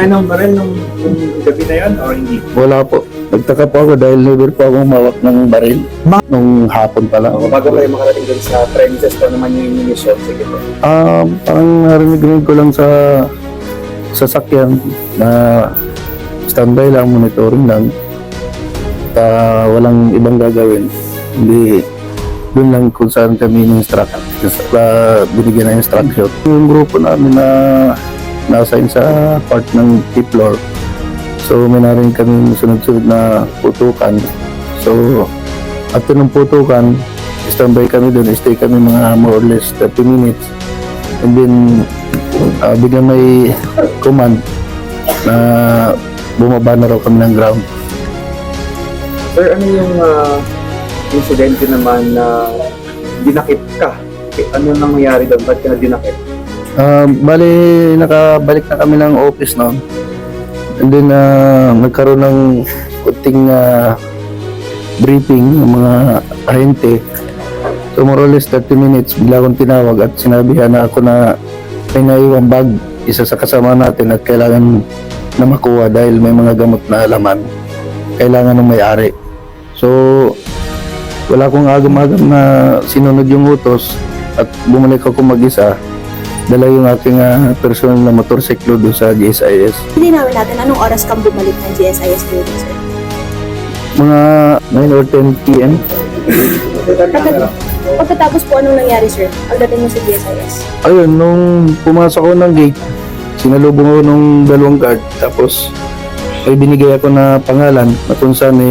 kayo ng baril nung gabi na yun o hindi? Wala po. Nagtaka po ako dahil never po akong mawak ng baril. Nung hapon pa lang. Bago kayo makarating dun sa premises ko naman yung munition, sige po. Parang narinig ko lang sa sasakyan na standby lang, monitoring lang. At walang ibang gagawin. Hindi, doon lang kung saan kami in-instruct. Binigyan ng instruction. Yung grupo namin na na-assign sa part ng floor. So may na rin kami sunod-sunod na putukan. So after ng putukan, standby kami doon, stay kami mga more or less 30 minutes. And then biglang may command na bumaba na raw kami ng ground. Sir, ano yung insidente naman na dinakip ka? Ano nang nangyari doon? Ba't ka na dinakip? Bali, nakabalik na kami ng office noon. And then, nagkaroon ng kunting briefing ng mga ahente. So, more or less 30 minutes, bigla akong tinawag at sinabihan na ako na may naiwang bag, isa sa kasama natin at kailangan na makuha dahil may mga gamot na laman. Kailangan ng may-ari. So, wala akong agam-agam na sinunod yung utos at bumalik ako mag-isa. Dala yung aking personal na motorsiklo doon sa GSIS. Hindi namin natin anong oras kang bumalik ng GSIS building, sir? Mga 9 or 10 p.m. Pagkatapos po, anong nangyari, sir? Pagdating mo sa GSIS? Ayun, nung pumasok ko ng gate, sinalubong ako nung dalawang guard. Tapos, ay binigay ako na pangalan na kung saan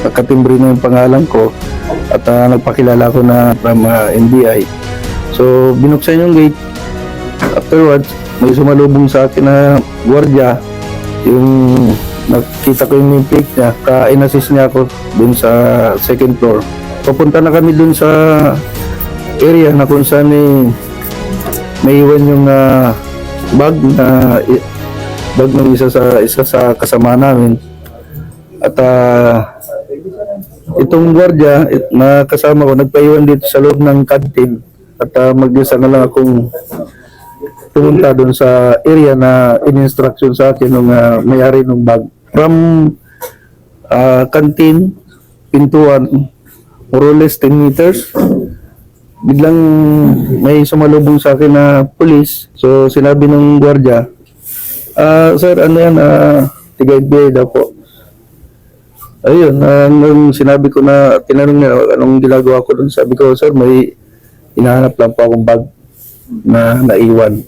nakatimbre na yung pangalan ko at nagpakilala ko na from NBI. So, binuksan yung gate. Afterwards, may sumalubong sa akin na gwardiya. Yung nakita ko yung plate niya, ka-in-assist niya ako dun sa second floor. Papunta na kami dun sa area na kung saan may iwan yung bag ng isa sa kasama namin. At itong gwardiya na kasama ko, nagpaiwan dito sa loob ng canteen. At mag-isa na lang akong pumunta doon sa area na in-instruction sa akin nung may-ari ng bag. From canteen, pintuan, more or less 10 meters, biglang may sumalubong sa akin na police. So sinabi ng gwardiya, sir, ano yan, tiga-NBI daw po. Ayun, nung sinabi ko na, tinanong niya anong ginagawa ko doon, sabi ko, sir, may hinahanap lang po akong bag na naiwan.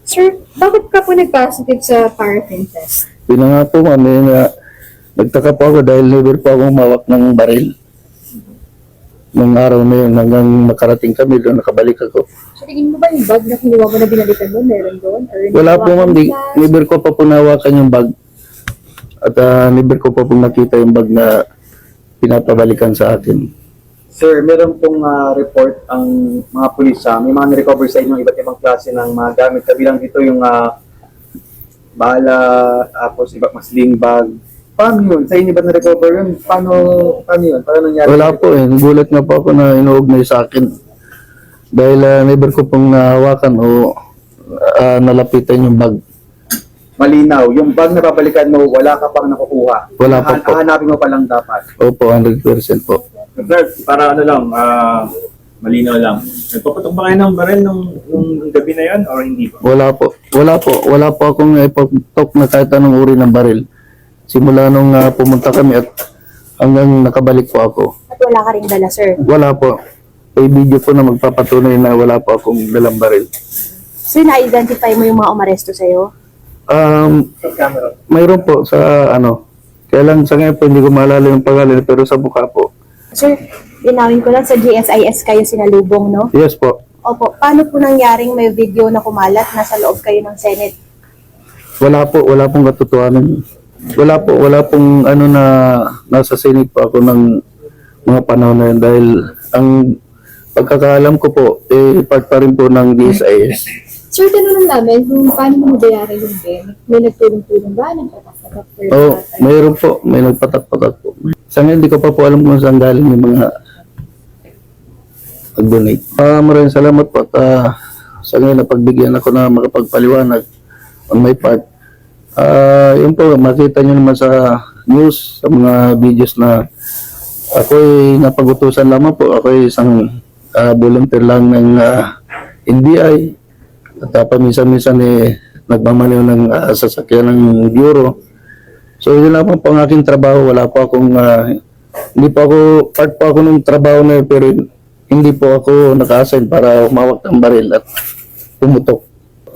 Sir, bakit ka po nag-positive sa paraffin test? Yun na nga po, ma'am, nagtaka po ako dahil never po akong mawak ng baril. Nung araw na yun, hanggang makarating kami doon, nakabalik ako. So, tingin mo ba yung bag na kinuha mo na binalikan mo, meron doon? Wala po, ma'am, never ko pa po nawakan yung bag. At never ko pa po nakita yung bag na pinapabalikan sa akin. Sir, meron pong report ang mga pulis may mga nirecover sa inyo iba't ibang klase ng mga gamit. Kabilang dito yung bala, tapos iba't mga sling bag. Paano yun? Sa inyo ba na-recover yun? Paano yun? Paano nangyari? Wala po Gulat nga po ako na inuugnay sa akin. Dahil never ko pong nahawakan o nalapitan yung bag. Malinaw. Yung bag na babalikan mo, wala ka pang nakukuha. Wala pa po. Hahanapin mo pa lang dapat. Opo, 100% po. Sir, para ano lang, malinaw lang. Nagpapatok ba kayo ng baril nung gabi na yan or hindi pa? Wala po akong ipatok na kahit anong uri ng baril. Simula nung pumunta kami at hanggang nakabalik po ako. At wala ka rin dala, sir? Wala po. May video po na magpapatunay na wala po akong dalang baril. Sir, na-identify mo yung mga umaresto sa'yo? Mayroon po sa kaya lang sa ngayon po hindi ko maalala yung pangalan pero sa mukha po. Sir, linawin ko lang sa GSIS kayo sinalubong, no? Yes po. Opo. Paano po nangyaring may video na kumalat nasa loob kayo ng Senate? Wala pong katotohanan. Wala pong na nasa Senate po ako ng mga panahon na yun dahil ang pagkakaalam ko po, part pa rin po ng GSIS. Sir, tanong lang namin kung paano mo bayaran yung bill. May nagtulong-tulong ba? Nagpatak-patak po? Mayroon po. May nagpatak-patak po. Sa ngayon, hindi ko pa po alam kung saan galing yung mga nag-donate. Maraming salamat po at sa ngayon napagbigyan ako na makapagpaliwanag on my part Yun po, makita nyo naman sa news, sa mga videos na ako'y napagutusan lamang po. Ako'y isang volunteer lang ng NBI. At paminsan-minsan nagmamaliw ng sasakyan ng bureau. So yun lang po ang aking trabaho. Wala po akong, hindi po ako, part po ako ng trabaho na yun, pero hindi po ako naka-assign para umawak ng baril at pumutok.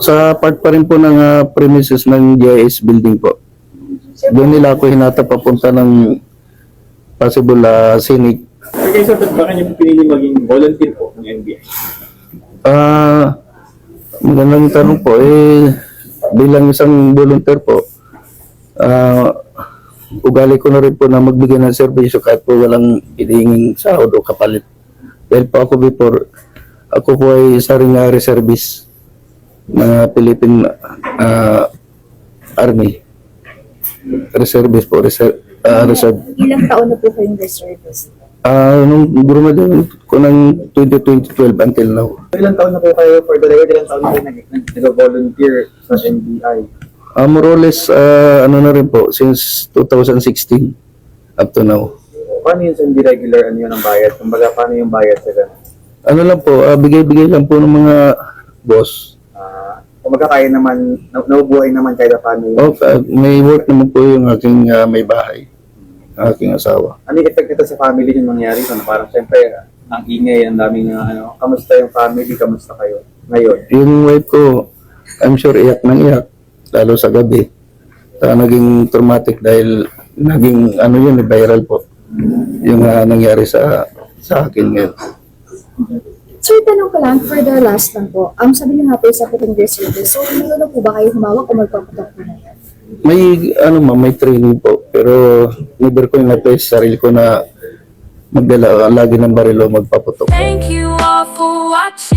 Sa part pa rin po ng premises ng GIS building po. Doon nila ako hinata papunta ng possible scenic. Okay, sir, bakit niyo pinili maging volunteer po ng NBI? Magandang tanong po. Bilang isang volunteer po, ugali ko na rin po na magbigay ng serbisyo kahit po walang hinihinging sahod o kapalit. Dahil po ako before, ako po ay isa ring reservist ng Philippine Army. Reservist po, reserve. Ilang taon na po kayong reservist? Nung graduate ko ng 2012 until now. Ilang taon na po kayo, for the record, ilang taon na kayo nag-volunteer sa NBI? More or less, ano na rin po, since 2016 up to now. Paano yun sa hindi regular, ano yun ang bayad? Kumbaga, paano yung bayad sa ganun? Ano lang po, bigay-bigay lang po ng mga boss. Kumbaga, kaya naman, naubuhay naman kahit paano yun. May work naman po yung aking may bahay, aking asawa. Ano yung effect nito sa family yung nangyari? Ano, parang siyempre, ang ingay, ang daming kamusta yung family, kamusta kayo ngayon? Yung wife ko, I'm sure iyak ng iyak, lalo sa gabi. Naging traumatic dahil naging viral po yung nangyari sa akin ngayon. Sir, tanong ko lang, for the last lang po, sabi niyo nga po sa pitong reservist, so ano po ba kayo humawak o magpapatok po na yan? May training po, pero never ko yung na-place sarili ko na magdala lagi ng barilo magpaputok. Thank you all for watching.